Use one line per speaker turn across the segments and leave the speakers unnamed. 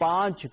5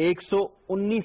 119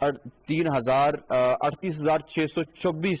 38,624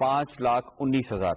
5,19,000।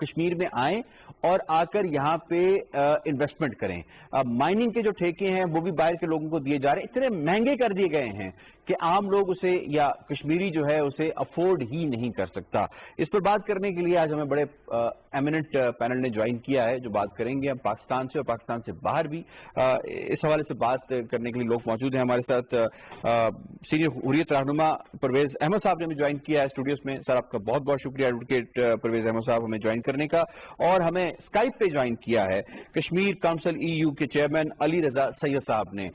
کشمیر میں آئیں اور آ کر یہاں پہ انویسٹمنٹ کریں. مائننگ کے جو ٹھیکے ہیں وہ بھی باہر کے لوگوں کو دیے جا رہے ہیں, اتنے مہنگے کر دیے گئے ہیں کہ عام لوگ اسے یا کشمیری جو ہے اسے افورڈ ہی نہیں کر سکتا. اس پر بات کرنے کے لیے آج ہمیں بڑے ایمیننٹ پینل نے جوائن کیا ہے جو بات کریں گے ہم پاکستان سے اور پاکستان سے باہر بھی. اس حوالے سے بات کرنے کے لیے لوگ موجود ہیں ہمارے ساتھ. سینئر حریت رہنما پرویز احمد صاحب نے ہمیں جوائن کیا ہے اسٹوڈیوز میں. سر آپ کا بہت بہت شکریہ ایڈوکیٹ پرویز احمد صاحب ہمیں جوائن کرنے کا. اور ہمیں اسکائپ پہ جوائن کیا ہے کشمیر کونسل EU کے چیئرمین علی رضا سید صاحب نے.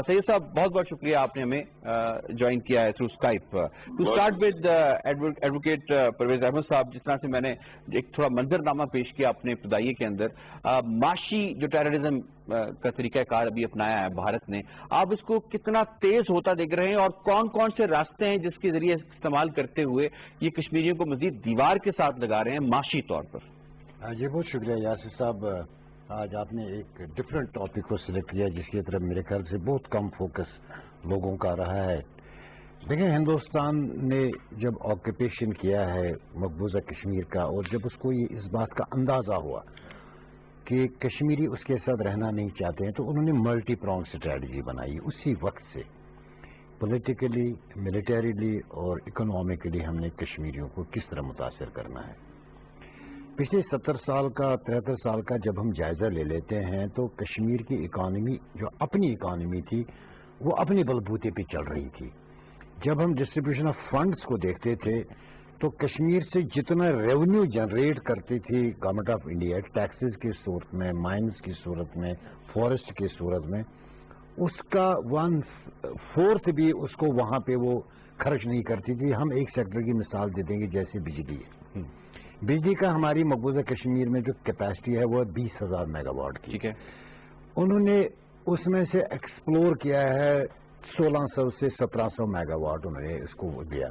سید صاحب بہت بہت شکریہ آپ نے ہمیں جوائن کیا ہے through Skype. To start with advocate Parvez Ahmad sahab, جس طرح سے میں نے ایک تھوڑا منظر نامہ پیش کیا اپنے ابتدائیے کے اندر, معاشی جو ٹیررزم کا طریقہ کار ابھی اپنایا ہے بھارت نے, آپ اس کو کتنا تیز ہوتا دیکھ رہے ہیں اور کون کون سے راستے ہیں جس کے ذریعے استعمال کرتے ہوئے یہ کشمیریوں کو مزید دیوار کے ساتھ لگا رہے ہیں معاشی طور پر؟
جی بہت شکریہ یاسر صاحب. آج آپ نے ایک ڈفرینٹ ٹاپک کو سلیکٹ کیا جس کی طرف میرے خیال سے بہت کم فوکس لوگوں کا رہا ہے. دیکھیں, ہندوستان نے جب آکوپیشن کیا ہے مقبوضہ کشمیر کا, اور جب اس کو یہ اس بات کا اندازہ ہوا کہ کشمیری اس کے ساتھ رہنا نہیں چاہتے ہیں, تو انہوں نے ملٹی پرونگ اسٹریٹجی بنائی. اسی وقت سے پولیٹیکلی, ملیٹریلی اور اکنامکلی ہم نے کشمیریوں کو کس طرح متاثر کرنا ہے. پچھلے 70 سال کا 73 سال کا جب ہم جائزہ لے لیتے ہیں تو کشمیر کی اکانومی جو اپنی اکانومی تھی وہ اپنے بلبوتے پہ چل رہی تھی. جب ہم ڈسٹریبیوشن آف فنڈز کو دیکھتے تھے تو کشمیر سے جتنا ریونیو جنریٹ کرتی تھی گورنمنٹ آف انڈیا ٹیکسز کی صورت میں, مائنز کی صورت میں, فارسٹ کی صورت میں, اس کا 1/4 بھی اس کو وہاں پہ وہ خرچ نہیں کرتی تھی. ہم ایک سیکٹر کی مثال دے دیں گے جیسے بجلی ہے. بجلی کا ہماری مقبوضہ کشمیر میں جو کیپیسٹی ہے وہ 20,000 میگا واٹ کی.
ٹھیک ہے,
انہوں نے اس میں سے ایکسپلور کیا ہے 1600 سے 1700 میگا واٹ انہوں نے اس کو دیا.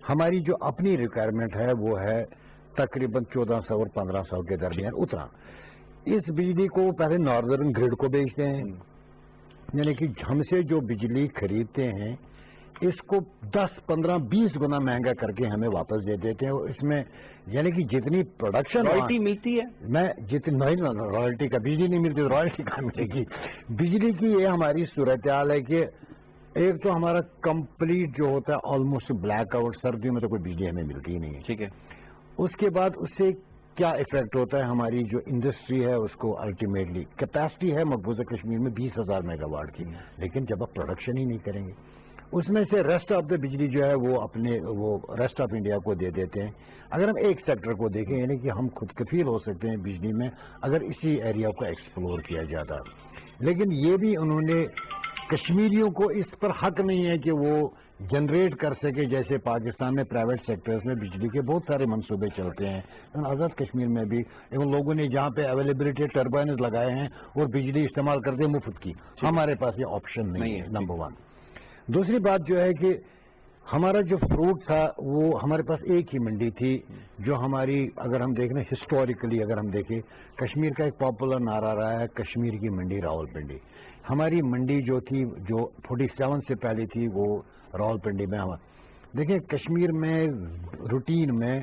ہماری جو اپنی ریکوائرمنٹ ہے وہ ہے تقریباً 1400 اور 1500 کے درمیان. اتنا اس بجلی کو پہلے ناردرن گریڈ کو بیچتے ہیں, یعنی کہ ہم سے جو بجلی خریدتے ہیں اس کو 10, 15, 20 گنا مہنگا کر کے ہمیں واپس دے دیتے ہیں. اس میں یعنی کہ جتنی پروڈکشن
رائلٹی ملتی ہے,
میں جتنی رائلٹی کا بجلی نہیں ملتی, رائلٹی کا ملے گی. بجلی کی یہ ہماری صورتحال ہے کہ ایک تو ہمارا کمپلیٹ جو ہوتا ہے آلموسٹ بلیک آؤٹ, سردیوں میں تو کوئی بجلی ہمیں ملتی ہی نہیں ہے.
ٹھیک ہے,
اس کے بعد اس سے کیا افیکٹ ہوتا ہے, ہماری جو انڈسٹری ہے اس کو الٹیمیٹلی کیپیسٹی ہے مقبوضہ کشمیر میں 20,000 میگا واٹ کی, لیکن جب آپ پروڈکشن ہی نہیں کریں گے اس میں سے ریسٹ آف دا بجلی جو ہے وہ وہ ریسٹ آف انڈیا کو دے دیتے ہیں. اگر ہم ایک سیکٹر کو دیکھیں یعنی کہ ہم خود کفیل ہو سکتے ہیں بجلی میں اگر اسی ایریا کو ایکسپلور کیا جاتا, لیکن یہ بھی انہوں نے کشمیریوں کو اس پر حق نہیں ہے کہ وہ جنریٹ کر سکے. جیسے پاکستان میں پرائیویٹ سیکٹرز میں بجلی کے بہت سارے منصوبے چلتے ہیں, آزاد کشمیر میں بھی ان لوگوں نے جہاں پہ اویلیبلٹی ٹربائنز لگائے ہیں اور بجلی استعمال کرتے ہیں مفت کی. ہمارے پاس یہ آپشن نہیں ہے, نمبر 1. دوسری بات جو ہے کہ ہمارا جو فروٹ تھا وہ ہمارے پاس ایک ہی منڈی تھی جو ہماری, اگر ہم دیکھ رہے ہیں ہسٹوریکلی اگر ہم دیکھیں کشمیر کا ایک پاپولر نعرہ رہا ہے کشمیر کی منڈی راولپنڈی. ہماری منڈی جو تھی جو 47 سے پہلے تھی وہ راولپنڈی میں. دیکھیں کشمیر میں روٹین میں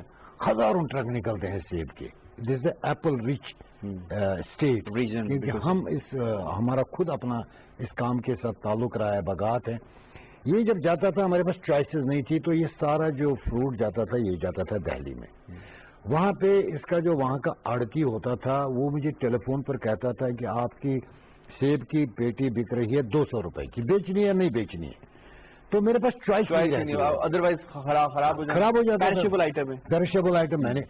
ہزاروں ٹرک نکلتے ہیں سیب کے. دس از ایپل ریچ اسٹیٹ, کیونکہ ہم ہمارا خود اپنا اس کام کے ساتھ تعلق رہا ہے, باغات ہیں. یہ جب جاتا تھا ہمارے پاس چوائسیز نہیں تھی تو یہ سارا جو فروٹ جاتا تھا یہ جاتا تھا دہلی میں. وہاں پہ اس کا جو وہاں کا آڑتی ہوتا تھا وہ مجھے ٹیلی فون پر کہتا تھا کہ آپ کی سیب کی پیٹی بک رہی ہے 200 روپے کی, بیچنی ہے نہیں بیچنی ہے. تو میرے پاس چوائس نہیں,
ادروائز خراب ہو جاتا ہے,
پیرشیبل آئٹم. میں نے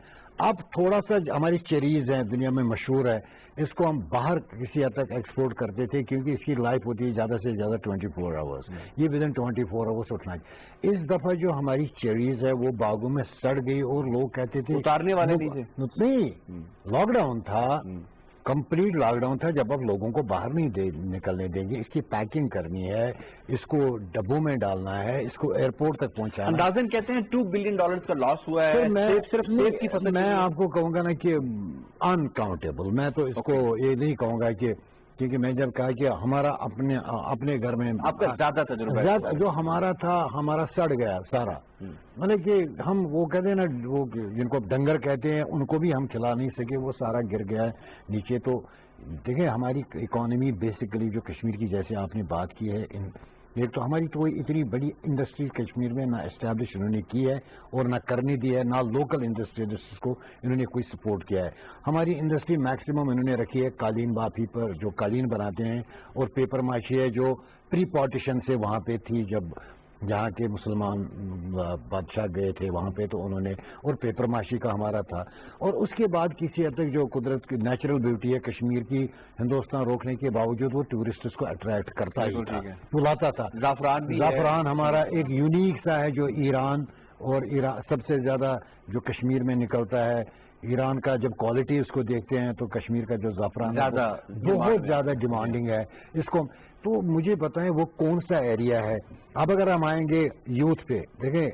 اب تھوڑا سا ہماری چیریز ہیں دنیا میں مشہور ہے, اس کو ہم باہر کسی حد تک ایکسپورٹ کرتے تھے کیونکہ اس کی لائف ہوتی ہے زیادہ سے زیادہ 24 آورس. یہ ودن 24 آورس اٹھنا ہے. اس دفعہ جو ہماری چیریز ہے وہ باغوں میں سڑ گئی اور لوگ کہتے تھے
اتارنے والے نہیں,
لاک ڈاؤن تھا, کمپلیٹ لاک ڈاؤن تھا. جب آپ لوگوں کو باہر نہیں نکلنے دیں گے, اس کی پیکنگ کرنی ہے, اس کو ڈبوں میں ڈالنا ہے, اس کو ایئرپورٹ تک پہنچانا.
اندازن کہتے ہیں $2 بلین کا لاس ہوا ہے صرف سیب کی فصل.
میں آپ کو کہوں گا نا کہ انکاؤنٹیبل. میں تو اس کو یہ نہیں کہوں گا کہ کیونکہ میں جب کہا کہ ہمارا اپنے گھر میں
آپ کا زیادہ تجربہ ہے،
جو ہمارا تھا ہمارا سڑ گیا سارا، مطلب کہ ہم وہ کہتے ہیں نا وہ جن کو ڈنگر کہتے ہیں ان کو بھی ہم کھلا نہیں سکے، وہ سارا گر گیا ہے نیچے۔ تو دیکھیں ہماری اکانومی بیسیکلی جو کشمیر کی جیسے آپ نے بات کی ہے، ایک تو ہماری تو اتنی بڑی انڈسٹری کشمیر میں نہ اسٹیبلش انہوں نے کی ہے اور نہ کرنے دی ہے، نہ لوکل انڈسٹریز کو انہوں نے کوئی سپورٹ کیا ہے۔ ہماری انڈسٹری میکسیمم انہوں نے رکھی ہے قالین بافی پر، جو قالین بناتے ہیں، اور پیپر ماشی ہے جو پری پارٹیشن سے وہاں پہ تھی، جب جہاں کے مسلمان بادشاہ گئے تھے وہاں پہ تو انہوں نے، اور پیپر ماشی کا ہمارا تھا۔ اور اس کے بعد کسی حد تک جو قدرت کی نیچرل بیوٹی ہے کشمیر کی، ہندوستان روکنے کے باوجود وہ ٹورسٹس کو اٹریکٹ کرتا ہی تھا، بلاتا تھا۔ زعفران ہمارا ایک یونیک سا ہے جو ایران سب سے زیادہ جو کشمیر میں نکلتا ہے، ایران کا جب کوالٹی اس کو دیکھتے ہیں تو کشمیر کا جو زعفران ہے بہت زیادہ ڈیمانڈنگ ہے اس کو۔ تو مجھے بتائیں وہ کون سا ایریا ہے؟ اب اگر ہم آئیں گے یوتھ پہ، دیکھیں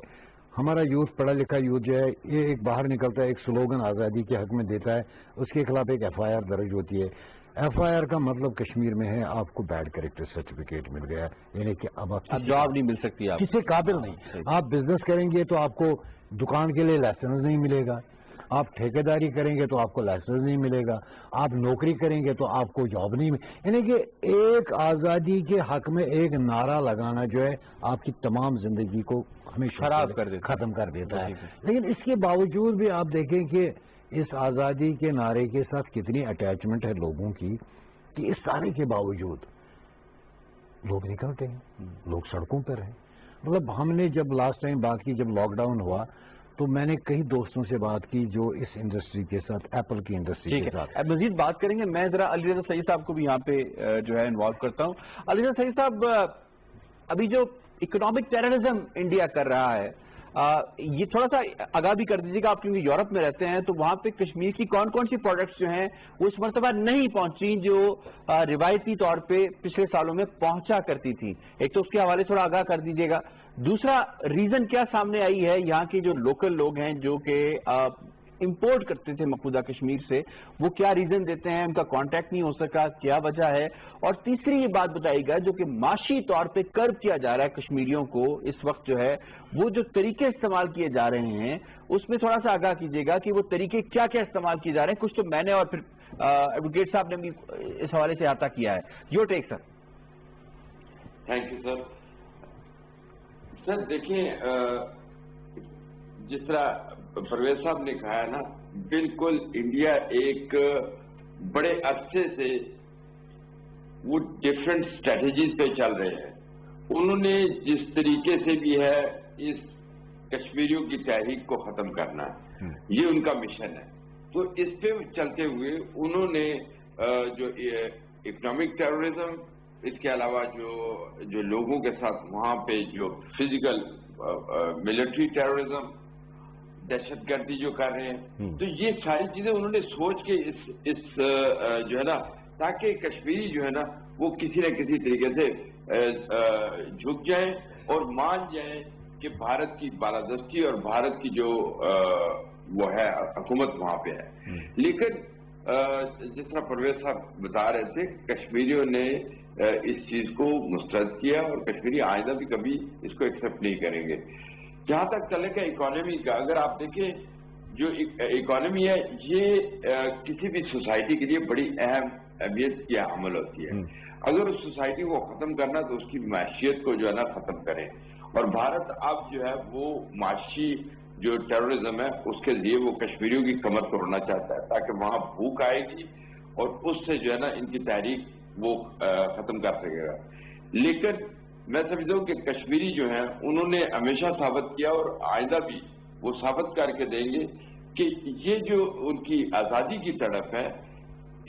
ہمارا یوتھ پڑھا لکھا یوتھ جو ہے یہ ایک باہر نکلتا ہے، ایک سلوگن آزادی کے حق میں دیتا ہے، اس کے خلاف ایک ایف آئی آر درج ہوتی ہے۔ ایف آئی آر کا مطلب کشمیر میں ہے آپ کو بیڈ کریکٹر سرٹیفکیٹ مل گیا، یعنی کہ اب آپ
جاب نہیں مل سکتی، آپ
کسی قابل نہیں۔ آپ بزنس کریں گے تو آپ کو دکان کے لیے لائسنس نہیں ملے گا، آپ ٹھیکیداری کریں گے تو آپ کو لائسنس نہیں ملے گا، آپ نوکری کریں گے تو آپ کو جاب نہیں یعنی کہ ایک آزادی کے حق میں ایک نعرہ لگانا جو ہے آپ کی تمام زندگی کو ہمیشہ
خراب کر دیتا،
ختم کر دیتا ہے۔ لیکن اس کے باوجود بھی آپ دیکھیں کہ اس آزادی کے نعرے کے ساتھ کتنی اٹیچمنٹ ہے لوگوں کی، کہ اس سارے کے باوجود لوگ نکلتے ہیں، لوگ سڑکوں پر ہیں۔ مطلب ہم نے جب لاسٹ ٹائم بات کی، جب لاک ڈاؤن ہوا تو میں نے کئی دوستوں سے بات کی جو اس انڈسٹری کے ساتھ، ایپل کی انڈسٹری کے ساتھ۔
اب مزید بات کریں گے، میں ذرا علی رضا سعید صاحب کو بھی یہاں پہ جو ہے انوالو کرتا ہوں۔ علی رضا سعید صاحب، ابھی جو اکنامک ٹیررزم انڈیا کر رہا ہے، یہ تھوڑا سا آگاہ بھی کر دیجیے گا، آپ کیونکہ یورپ میں رہتے ہیں تو وہاں پہ کشمیر کی کون کون سی پروڈکٹس جو ہیں وہ اس مرتبہ نہیں پہنچی جو روایتی طور پہ پچھلے سالوں میں پہنچا کرتی تھی؟ ایک تو اس کے حوالے تھوڑا آگاہ کر دیجیے گا۔ دوسرا ریزن کیا سامنے آئی ہے، یہاں کے جو لوکل لوگ ہیں جو کہ امپورٹ کرتے تھے مقبوضہ کشمیر سے، وہ کیا ریزن دیتے ہیں، ان کا کانٹیکٹ نہیں ہو سکا، کیا وجہ ہے؟ اور تیسری یہ بات بتائیے گا جو کہ معاشی طور پہ کرب کیا جا رہا ہے کشمیریوں کو اس وقت جو ہے، وہ جو طریقے استعمال کیے جا رہے ہیں اس میں تھوڑا سا آگاہ کیجیے گا کہ وہ طریقے کیا کیا استعمال کیے جا رہے ہیں۔ کچھ تو میں نے اور پھر ایڈوکیٹ صاحب نے بھی اس حوالے سے احاطہ کیا ہے۔ Your take sir.
Thank you sir. Sir دیکھیں، جس طرح پرویز صاحب نے کہا ہے نا، بالکل انڈیا ایک بڑے عرصے سے وہ ڈفرینٹ اسٹریٹجیز پہ چل رہے ہیں۔ انہوں نے جس طریقے سے بھی ہے اس کشمیریوں کی تحریک کو ختم کرنا ہے، یہ ان کا مشن ہے۔ تو اس پہ چلتے ہوئے انہوں نے جو اکنامک ٹیررزم، اس کے علاوہ جو لوگوں کے ساتھ وہاں پہ جو فزیکل ملٹری ٹیررزم، دہشت گردی جو کر رہے ہیں، تو یہ ساری چیزیں انہوں نے سوچ کے اس جو ہے نا، تاکہ کشمیری جو ہے نا وہ کسی نہ کسی طریقے سے جھک جائیں اور مان جائیں کہ بھارت کی بالادستی اور بھارت کی جو وہ ہے حکومت وہاں پہ ہے۔ لیکن جس طرح پرویز صاحب بتا رہے تھے، کشمیریوں نے اس چیز کو مسترد کیا اور کشمیری آئندہ بھی کبھی اس کو ایکسپٹ نہیں کریں گے۔ جہاں تک چلے گا اکانومی کا، اگر آپ دیکھیں جو اکانومی ہے یہ کسی بھی سوسائٹی کے لیے بڑی اہم اہمیت کی عمل ہوتی ہے۔ اگر اس سوسائٹی کو ختم کرنا تو اس کی معیشیت کو جو ہے نا ختم کریں، اور بھارت اب جو ہے وہ معاشی جو ٹیررزم ہے اس کے لیے وہ کشمیریوں کی کمر توڑنا چاہتا ہے تاکہ وہاں بھوک آئے گی اور اس سے جو ہے نا ان کی تحریک وہ ختم کر سکے گا۔ لیکن میں سمجھتا ہوں کہ کشمیری جو ہیں انہوں نے ہمیشہ ثابت کیا اور آئندہ بھی وہ ثابت کر کے دیں گے کہ یہ جو ان کی آزادی کی تڑپ ہے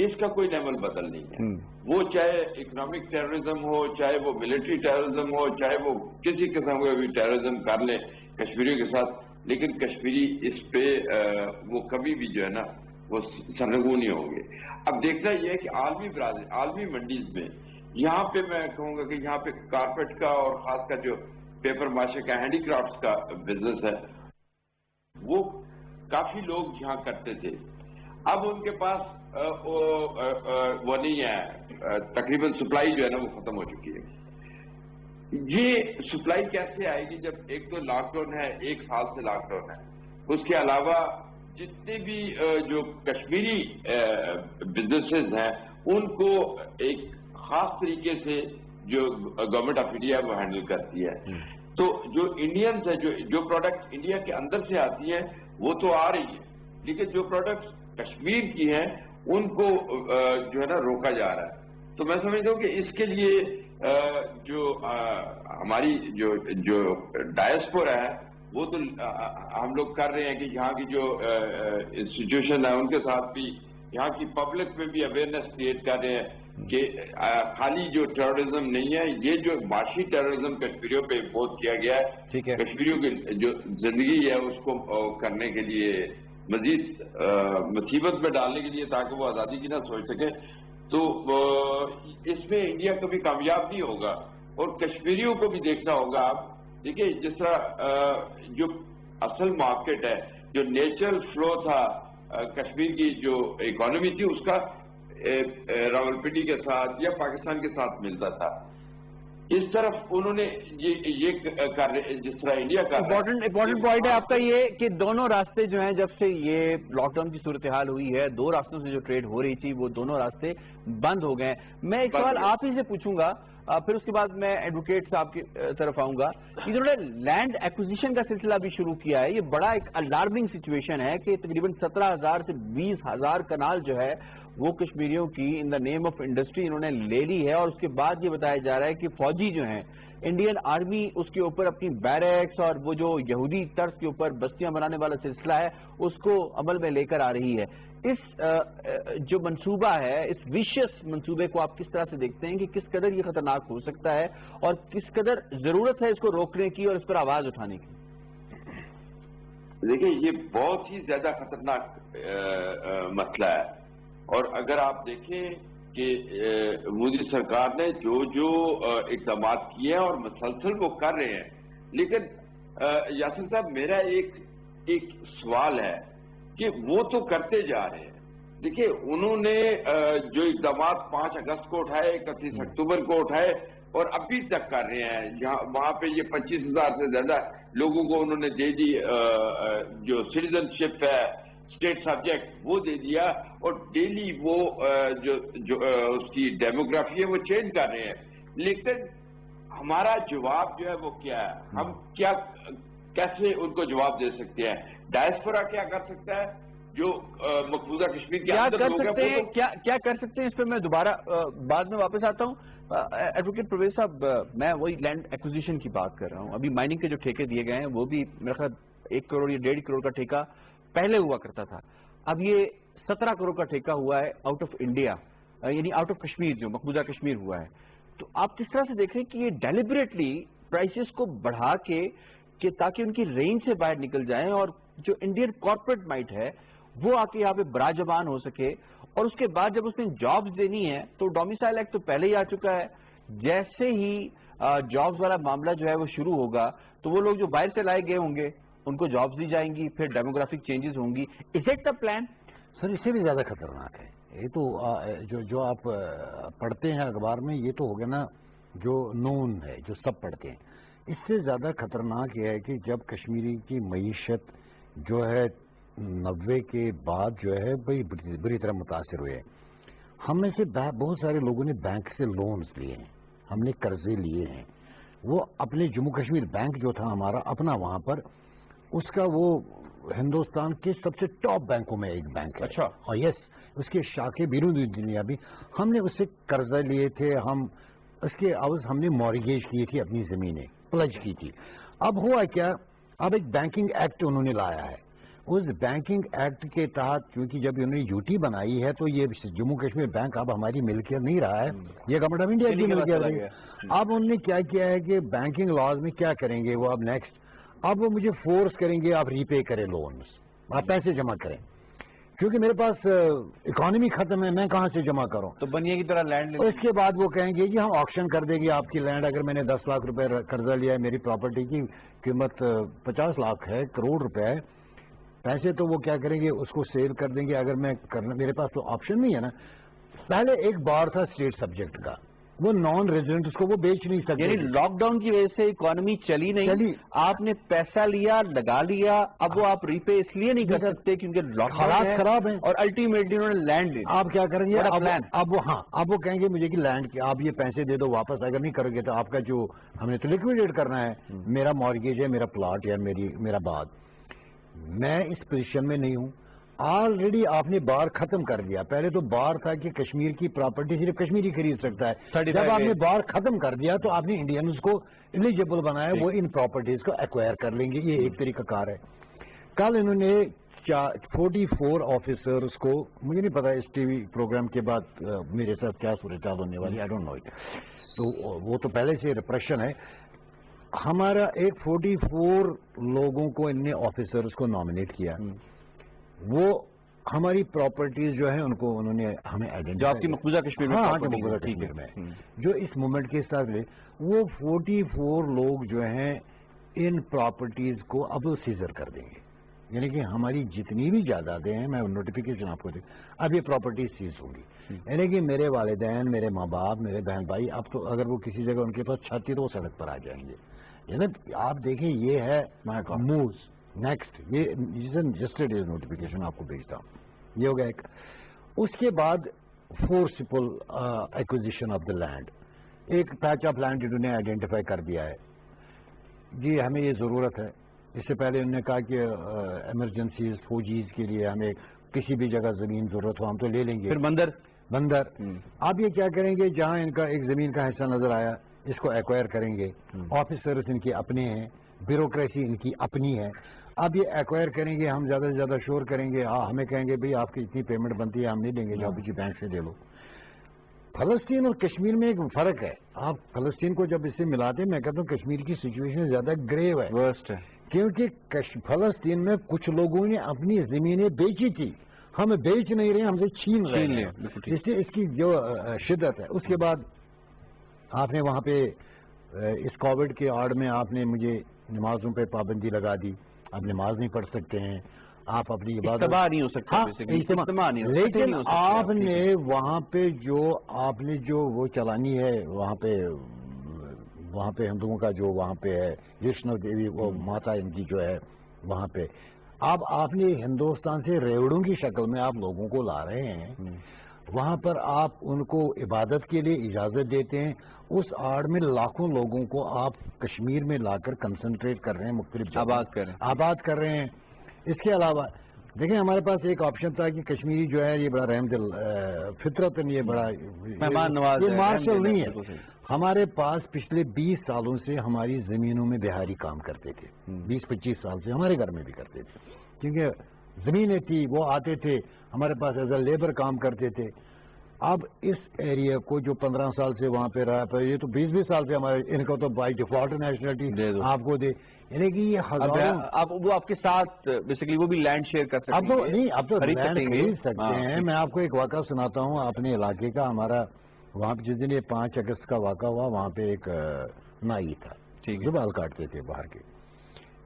اس کا کوئی نعمل بدل نہیں ہے۔ وہ چاہے اکنامک ٹیررزم ہو، چاہے وہ ملٹری ٹیررزم ہو، چاہے وہ کسی قسم کا بھی ٹیررزم کر لیں کشمیریوں کے ساتھ، لیکن کشمیری اس پہ وہ کبھی بھی جو ہے نا وہ سرنگوں نہیں ہوں گے۔ اب دیکھنا یہ ہے کہ عالمی منڈیز میں یہاں پہ میں کہوں گا کہ یہاں پہ کارپیٹ کا اور خاص کر جو پیپر ماشے کا ہینڈی کرافٹس کا بزنس ہے وہ کافی لوگ یہاں کرتے تھے۔ اب ان کے پاس وہ نہیں ہے، تقریباً سپلائی جو ہے نا وہ ختم ہو چکی ہے۔ یہ سپلائی کیسے آئے گی جب ایک تو لاک ڈاؤن ہے، 1 سال سے لاک ڈاؤن ہے، اس کے علاوہ جتنے بھی جو کشمیری بزنسز ہیں ان کو ایک خاص طریقے سے جو گورنمنٹ آف انڈیا وہ ہینڈل کرتی ہے، تو جو انڈینز ہے، جو پروڈکٹ انڈیا کے اندر سے آتی ہیں وہ تو آ رہی ہے، لیکن جو پروڈکٹس کشمیر کی ہیں ان کو جو ہے نا روکا جا رہا ہے۔ تو میں سمجھتا ہوں کہ اس کے لیے جو ہماری جو ڈائسپورا ہے وہ تو ہم لوگ کر رہے ہیں کہ یہاں کی جو انسٹیٹیوشن ہے ان کے ساتھ بھی، یہاں کی پبلک میں بھی اویئرنیس کریٹ کر رہے ہیں کہ خالی جو ٹیررزم نہیں ہے، یہ جو معاشی ٹیررزم کشمیریوں پہ امپوز کیا گیا ہے، کشمیریوں کی جو زندگی ہے اس کو کرنے کے لیے، مزید مصیبت میں ڈالنے کے لیے تاکہ وہ آزادی کی نہ سوچ سکے، تو اس میں انڈیا کبھی کامیاب نہیں ہوگا۔ اور کشمیریوں کو بھی دیکھنا ہوگا۔ آپ دیکھیے جس طرح جو اصل مارکیٹ ہے، جو نیچرل فلو تھا کشمیر کی جو اکانومی تھی، اس کا راولپنڈی کے ساتھ یا پاکستان کے ساتھ ملتا تھا، اس طرف انہوں نے یہ کر رہے جس طرح انڈیا کا
امپورٹنٹ پوائنٹ ہے آپ کا یہ کہ دونوں راستے جو ہیں جب سے یہ لاک ڈاؤن کی صورتحال ہوئی ہے، 2 راستوں سے جو ٹریڈ ہو رہی تھی وہ دونوں راستے بند ہو گئے ہیں۔ میں ایک سوال آپ ہی سے پوچھوں گا، پھر اس کے بعد میں ایڈوکیٹ صاحب کی طرف آؤں گا۔ انہوں نے لینڈ ایکوزیشن کا سلسلہ بھی شروع کیا ہے، یہ بڑا ایک الارمنگ سچویشن ہے کہ تقریباً 17,000 سے 20,000 کنال جو ہے وہ کشمیریوں کی ان دا نیم آف انڈسٹری انہوں نے لے لی ہے، اور اس کے بعد یہ بتایا جا رہا ہے کہ فوجی جو ہیں انڈین آرمی اس کے اوپر اپنی بیریکس اور وہ جو یہودی طرز کے اوپر بستیاں بنانے والا سلسلہ ہے اس کو عمل میں لے کر آ رہی ہے۔ اس جو منصوبہ ہے، اس ویشیس منصوبے کو آپ کس طرح سے دیکھتے ہیں کہ کس قدر یہ خطرناک ہو سکتا ہے اور کس قدر ضرورت ہے اس کو روکنے کی اور اس پر آواز اٹھانے کی؟
دیکھیں یہ بہت ہی زیادہ خطرناک مسئلہ ہے، اور اگر آپ دیکھیں کہ مودی سرکار نے جو اقدامات کیے ہیں اور مسلسل وہ کر رہے ہیں، لیکن یاسر صاحب میرا ایک سوال ہے کہ وہ تو کرتے جا رہے ہیں، دیکھیں انہوں نے جو اقدامات 5 اگست کو اٹھائے، 31 اکتوبر کو اٹھائے اور ابھی تک کر رہے ہیں، وہاں پہ یہ 25,000 سے زیادہ لوگوں کو انہوں نے دے دی جو سٹیزن شپ ہے، اسٹیٹ سبجیکٹ وہ دے دیا، اور ڈیلی وہ جو اس کی ڈیموگرافی ہے وہ چینج کر رہے ہیں، لیکن ہمارا جواب جو ہے وہ کیا ہے؟ ہم کیسے ان کو جواب دے سکتے ہیں؟ ڈائسپورا کیا کر سکتا ہے؟ جو مقبوضہ کشمیر کے اندر لوگ ہیں
کیا کر سکتے ہیں؟ اس پہ میں دوبارہ بعد میں واپس آتا ہوں۔ ایڈوکیٹ پرویز صاحب، میں وہی لینڈ ایکوزیشن کی بات کر رہا ہوں۔ ابھی مائننگ کے جو ٹھیکے دیے گئے ہیں وہ بھی میرے خیال 1 کروڑ یا 1.5 کروڑ کا ٹھیکہ پہلے ہوا کرتا تھا، اب یہ 17 کروڑ کا ٹھیکہ ہوا ہے آؤٹ آف انڈیا، یعنی آؤٹ آف کشمیر، جو مقبوضہ کشمیر ہوا ہے۔ تو آپ کس طرح سے دیکھ رہے ہیں کہ یہ ڈیلیبریٹلی پرائسز کو بڑھا کے کہ تاکہ ان کی رینج سے باہر نکل جائیں اور جو انڈین کارپوریٹ مائٹ ہے وہ آ کے یہاں پہ براجبان ہو سکے، اور اس کے بعد جب اس نے جابز دینی ہے تو ڈومیسائل ایکٹ تو پہلے ہی آ چکا ہے، جیسے ہی جابز والا معاملہ جو ہے وہ شروع ہوگا تو وہ لوگ جو باہر سے لائے گئے ہوں گے ان کو جابز دی جائیں گی، پھر ڈیموگرافک چینجز ہوں گی۔ Is it the plan?
سر اس سے بھی زیادہ خطرناک ہے یہ تو، جو آپ پڑھتے ہیں اخبار میں یہ تو ہو گیا نا جو نون ہے، جو سب پڑھتے ہیں۔ اس سے زیادہ خطرناک یہ ہے کہ جب کشمیری کی معیشت جو ہے 90 کے بعد جو ہے بری طرح متاثر ہوئے، ہم میں سے بہت سارے لوگوں نے بینک سے لونز لیے ہیں، ہم نے قرضے لیے ہیں، وہ اپنے جموں کشمیر بینک جو تھا ہمارا اپنا وہاں پر، اس کا وہ ہندوستان کے سب سے ٹاپ بینکوں میں ایک بینک ہے۔
اچھا۔
اور یس، اس کے شاخیں بیرون دنیا بھی، ہم نے اس سے قرضہ لیے تھے، ہم اس کے عوض ہم نے مورگیج کی تھی، اپنی زمینیں پلج کی تھی۔ اب ہوا کیا، اب ایک بینکنگ ایکٹ انہوں نے لایا ہے، اس بینکنگ ایکٹ کے تحت کیونکہ جب انہوں نے یوٹی بنائی ہے تو یہ جموں کشمیر بینک اب ہماری ملکیت نہیں رہا ہے، یہ گورنمنٹ آف انڈیا کی ملکیت رہی ہے۔ اب انہوں نے کیا کیا ہے کہ بینکنگ لاز میں کیا کریں گے وہ، اب نیکسٹ اب وہ مجھے فورس کریں گے آپ ری پے کریں لونز، آپ پیسے جمع کریں، کیونکہ میرے پاس اکانومی ختم ہے، میں کہاں سے جمع کروں؟
تو بنیے کی طرح لینڈ
اس کے بعد وہ کہیں گے جی ہم آکشن کر دیں گے آپ کی لینڈ، اگر میں نے 10 لاکھ روپے قرضہ لیا ہے، میری پراپرٹی کی قیمت 50 لاکھ ہے، کروڑ روپے ہے، پیسے تو وہ کیا کریں گے, اس کو سیل کر دیں گے. اگر میں کرنا, میرے پاس تو آپشن نہیں ہے نا. پہلے ایک بار تھا اسٹیٹ سبجیکٹ کا, وہ نان ریزیڈنٹ اس کو وہ بیچ نہیں سکتے.
یعنی لاک ڈاؤن کی وجہ سے اکانومی چلی نہیں, آپ نے پیسہ لیا, لگا لیا, اب وہ آپ ری پے اس لیے نہیں کر سکتے کیونکہ لاک ڈاؤن
خراب ہے,
اور الٹیمیٹلی انہوں نے لینڈ لیا.
آپ کیا کریں گے اب وہ کہیں گے مجھے کہ لینڈ کی آپ یہ پیسے دے دو واپس, اگر نہیں کرو گے تو آپ کا جو ہم نے تو لکویڈیٹ کرنا ہے, میرا مارگیج ہے, میرا پلاٹ یا میرا باغ. میں اس پوزیشن میں نہیں ہوں. آلریڈی آپ نے بار ختم کر دیا. پہلے تو بار تھا کہ کشمیر کی پراپرٹی صرف کشمیری خرید سکتا ہے. جب آپ نے بار ختم کر دیا تو آپ نے انڈینز کو ایلیجیبل بنایا, وہ ان پراپرٹیز کو ایکوائر کر لیں گے. یہ ایک طریقہ کار ہے. کل انہوں نے 44 آفیسرز کو, مجھے نہیں پتا اس ٹی وی پروگرام کے بعد میرے ساتھ کیا صورتحال ہونے والی, آئی ڈونٹ نو اٹ. تو وہ تو پہلے سے ریپریشن ہے. ہمارا ایک 44 لوگوں کو ان نے آفیسرز کو نامنیٹ کیا. وہ ہماری پراپرٹیز جو ہیں ان کو انہوں نے ہمیں
جو آپ کی مقبوضہ کشمیر میں,
مقبوضہ کشمیر میں جو اس موومنٹ کے ساتھ لے, وہ 44 لوگ جو ہیں ان پراپرٹیز کو اب سیزر کر دیں گے. یعنی کہ ہماری جتنی بھی جائیدادیں ہیں, میں نوٹیفیکیشن آپ کو دے, اب یہ پراپرٹیز سیز ہوگی. یعنی کہ میرے والدین, میرے ماں باپ, میرے بہن بھائی, اب تو اگر وہ کسی جگہ ان کے پاس چھت ہے تو وہ سڑک پر آ جائیں گے. یعنی آپ دیکھیں یہ ہے مووز. نیکسٹ یہ جسٹڈ نوٹیفیکیشن آپ کو بھیجتا ہوں, یہ ہو گیا ایک. اس کے بعد forceful acquisition of the land, ایک پیچ آف لینڈ انہوں نے آئیڈینٹیفائی کر دیا ہے. جی ہمیں یہ ضرورت ہے. اس سے پہلے انہوں نے کہا کہ ایمرجنسیز فوجیز کے لیے ہمیں کسی بھی جگہ زمین ضرورت ہو ہم تو لے لیں گے.
پھر
بندر آپ یہ کیا کریں گے, جہاں ان کا ایک زمین کا حصہ نظر آیا اس کو ایکوائر کریں گے. آفیسرز ان کے اپنے ہیں, بیوروکریسی ان کی اپنی ہے. اب یہ ایکوائر کریں گے, ہم زیادہ سے زیادہ شور کریں گے, ہمیں کہیں گے بھئی آپ کی اتنی پیمنٹ بنتی ہے ہم نہیں دیں گے, جاؤ کسی بینک سے دے لو. فلسطین اور کشمیر میں ایک فرق ہے. آپ فلسطین کو جب اس سے ملاتے ہیں, میں کہتا ہوں کشمیر کی سچویشن زیادہ گریو ہے,
ورسٹ ہے,
کیونکہ فلسطین میں کچھ لوگوں نے اپنی زمینیں بیچی تھی, ہم بیچ نہیں رہے, ہم سے چھین رہے ہیں. اس لیے اس کی جو شدت ہے. اس کے بعد آپ نے وہاں پہ اس کووڈ کے آڑ میں آپ نے مجھے نمازوں پہ پابندی لگا دی. آپ نماز نہیں پڑھ سکتے ہیں, آپ اپنی
عبادت نہیں ہو سکتا,
لیکن آپ نے وہاں پہ جو آپ نے جو وہ چلانی ہے وہاں پہ ہندوؤں کا جو وہاں پہ ہے ویشنو دیوی, وہ ماتا ان کی جو ہے وہاں پہ, اب آپ نے ہندوستان سے ریوڑوں کی شکل میں آپ لوگوں کو لا رہے ہیں. وہاں پر آپ ان کو عبادت کے لیے اجازت دیتے ہیں. اس آڑ میں لاکھوں لوگوں کو آپ کشمیر میں لا کر کنسنٹریٹ کر رہے ہیں, مختلف آباد کر رہے ہیں. اس کے علاوہ دیکھیں ہمارے پاس ایک آپشن تھا کہ کشمیری جو ہے یہ بڑا رحم دل فطرت, یہ بڑا
مہمان نواز,
یہ مارشل نہیں ہے. ہمارے پاس پچھلے 20 سالوں سے ہماری زمینوں میں بہاری کام کرتے تھے, 20-25 سال سے ہمارے گھر میں بھی کرتے تھے, کیونکہ زمینیں تھی, وہ آتے تھے ہمارے پاس ایز اے لیبر کام کرتے تھے. اب اس ایریا کو جو 15 سال سے وہاں پہ رہا, یہ تو 20 سال سے ہمارے, ان کو تو بائی ڈیفالٹ نیشنلٹی آپ کو دے. یعنی کہ یہ ہزاروں
وہ آپ کے ساتھ بیسیکلی وہ بھی لینڈ شیئر کر سکتے ہیں.
اب تو لینڈ خرید سکتے ہیں. میں آپ کو ایک واقعہ سناتا ہوں اپنے علاقے کا. ہمارا وہاں پہ جس دن یہ 5 اگست کا واقعہ ہوا, وہاں پہ ایک نائی تھا جو بال کاٹتے تھے باہر کے.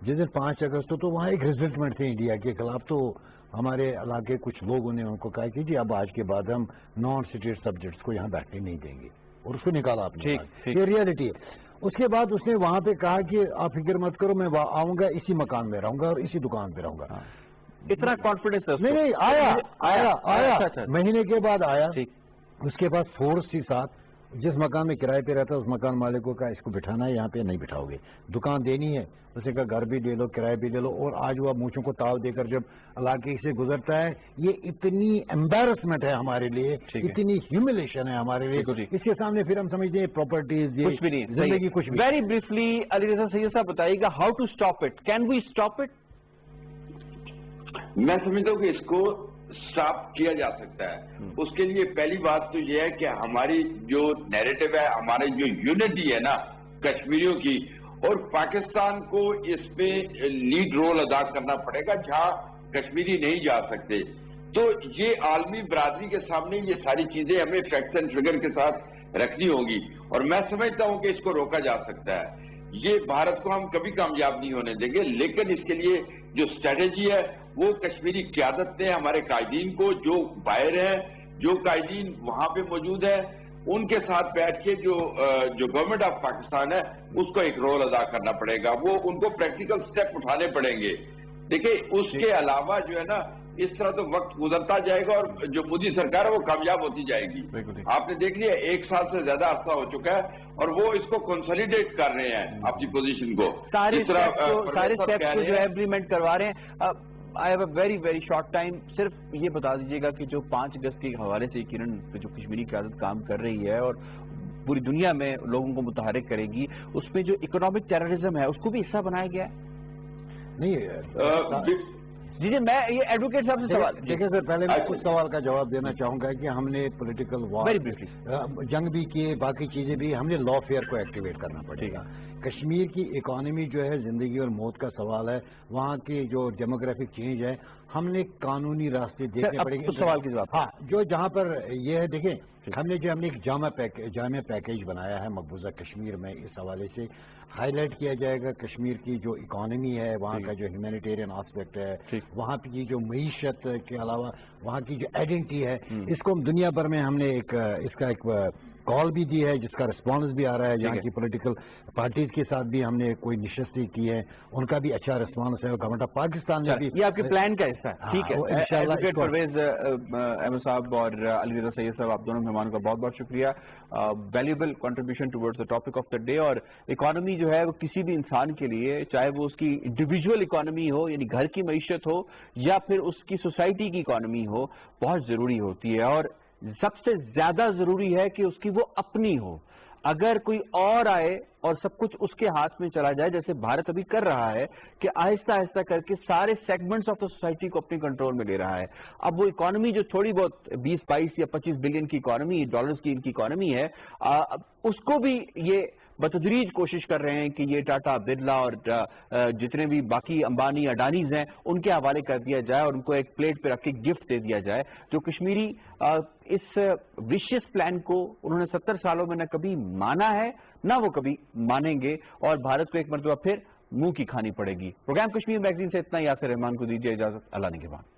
جس دن 5 اگست تو وہاں ایک ریزلٹمنٹ تھے انڈیا کے خلاف, تو ہمارے علاقے کچھ لوگوں نے ان کو کہا کہ جی اب آج کے بعد ہم نان اسٹیٹ سبجیکٹس کو یہاں بیٹھنے نہیں دیں گے, اور اس کو نکالا آپ نے. یہ ریئلٹی ہے. اس کے بعد اس نے وہاں پہ کہا کہ آپ فکر مت کرو, میں آؤں گا اسی مکان میں رہوں گا اور اسی دکان پہ رہوں گا.
اتنا کانفیڈنس
نہیں, آیا مہینے کے بعد آیا. اس کے بعد فورس تھی ساتھ. جس مکان میں کرائے پہ رہتا ہے اس مکان مالک کو کہا اس کو بٹھانا ہے, یہاں پہ نہیں بٹھاؤ گے. دکان دینی ہے, اسے کہا گھر بھی لے لو, کرائے بھی لے لو. اور آج وہ مونچھوں کو تاؤ دے کر جب علاقے سے گزرتا ہے, یہ اتنی امبیرسمنٹ ہے ہمارے لیے, اتنی ہیوملیشن ہے ہمارے لیے. اس کے سامنے پھر ہم سمجھتے ہیں پراپرٹیز
کچھ بھی نہیں,
زندگی کچھ بھی.
ویری بریفلی علی رضا سید صاحب بتائیے گا, how to stop it, can we stop it?
میں سمجھتا ہوں کہ اس کو اسٹاپ کیا جا سکتا ہے. اس کے لیے پہلی بات تو یہ ہے کہ ہماری جو نیریٹو ہے, ہماری جو یونٹی ہے نا کشمیریوں کی, اور پاکستان کو اس میں لیڈ رول ادا کرنا پڑے گا. جہاں کشمیری نہیں جا سکتے تو یہ عالمی برادری کے سامنے یہ ساری چیزیں ہمیں فیکٹس اینڈ فگر کے ساتھ رکھنی ہوں گی, اور میں سمجھتا ہوں کہ اس کو روکا جا سکتا ہے. یہ بھارت کو ہم کبھی کامیاب نہیں ہونے دیں گے, لیکن اس کے لیے جو اسٹریٹجی ہے وہ کشمیری قیادت نے ہمارے قائدین کو، جو باہر ہیں، جو قائدین وہاں پہ موجود ہیں، ان کے ساتھ بیٹھ کے جو گورنمنٹ آف پاکستان ہے اس کو ایک رول ادا کرنا پڑے گا، وہ ان کو پریکٹیکل سٹیپ اٹھانے پڑیں گے۔ دیکھیں اس کے علاوہ جو ہے نا، اس طرح تو وقت گزرتا جائے گا اور جو مودی سرکار ہے وہ کامیاب ہوتی جائے گی۔ آپ نے دیکھ لیا 1 سال سے زیادہ عرصہ ہو چکا ہے اور وہ اس کو کنسولیڈیٹ کر رہے ہیں اپنی پوزیشن کو،
سارے اسٹیپس کو جو ہے امپلیمنٹ کروا رہے ہیں۔ I have a very very short time, صرف یہ بتا دیجیے گا کہ جو 5 اگست کے حوالے سے کرن جو کشمیری قیادت کام کر رہی ہے اور پوری دنیا میں لوگوں کو متحرک کرے گی، اس میں جو اکنامک ٹیررزم ہے اس کو بھی حصہ بنایا گیا ہے؟
نہیں
جی میں یہ ایڈوکیٹ صاحب سے سوال
دیکھیں سر، پہلے میں اس سوال کا جواب دینا چاہوں گا کہ ہم نے پولیٹیکل وار جنگ بھی کیے، باقی چیزیں بھی، ہم نے لا فیئر کو ایکٹیویٹ کرنا پڑے گا۔ کشمیر کی اکانومی جو ہے زندگی اور موت کا سوال ہے، وہاں کی جو ڈیموگرافک چینج ہے، ہم نے قانونی راستے دیکھنے پڑیں گے۔
اس سوال کی جواب
ہاں، جو جہاں پر یہ ہے، دیکھیں ہم نے ایک جامع پیکیج بنایا ہے مقبوضہ کشمیر میں، اس حوالے سے ہائی لائٹ کیا جائے گا کشمیر کی جو اکانومی ہے، وہاں کا جو ہیومینیٹیرین آسپیکٹ ہے، وہاں کی جو معیشت کے علاوہ وہاں کی جو آئیڈینٹی ہے، اس کو دنیا بھر میں ہم نے اس کا ایک کال بھی دی ہے جس کا رسپانس بھی آ رہا ہے۔ یہاں کی پولیٹیکل پارٹیز کے ساتھ بھی ہم نے کوئی نشستیں کی ہے، ان کا بھی اچھا رسپانس ہے، اور گورنمنٹ آف پاکستان نے بھی۔
یہ آپ کے پلان کا حصہ ہے، ٹھیک ہے۔ ایڈوکیٹ پرویز احمد صاحب اور علی رضا سید صاحب، آپ دونوں مہمانوں کا بہت بہت شکریہ۔ Valuable contribution towards the topic of the day. اور اکانومی جو ہے وہ کسی بھی انسان کے لیے، چاہے وہ اس کی انڈیویجول اکانومی ہو یعنی گھر کی معیشت ہو یا پھر اس کی سوسائٹی کی اکانومی ہو، بہت ضروری ہوتی ہے، اور سب سے زیادہ ضروری ہے کہ اس کی وہ اپنی ہو۔ اگر کوئی اور آئے اور سب کچھ اس کے ہاتھ میں چلا جائے، جیسے بھارت ابھی کر رہا ہے کہ آہستہ آہستہ کر کے سارے سیگمنٹس آف دا سوسائٹی کو اپنے کنٹرول میں لے رہا ہے، اب وہ اکانومی جو تھوڑی بہت 20-22 یا 25 بلین کی اکانومی، ڈالرز کی ان کی اکانومی ہے، اس کو بھی یہ بتدریج کوشش کر رہے ہیں کہ یہ ٹاٹا، برلا اور جتنے بھی باقی امبانی اڈانیز ہیں ان کے حوالے کر دیا جائے اور ان کو ایک پلیٹ پہ رکھ کے گفٹ دے دیا جائے۔ جو کشمیری اس وشیس پلان کو انہوں نے 70 سالوں میں نہ کبھی مانا ہے نہ وہ کبھی مانیں گے، اور بھارت کو ایک مرتبہ پھر منہ کی کھانی پڑے گی۔ پروگرام کشمیر میگزین سے اتنا، یاسر رحمان کو دیجیے اجازت، اللہ نگہبان۔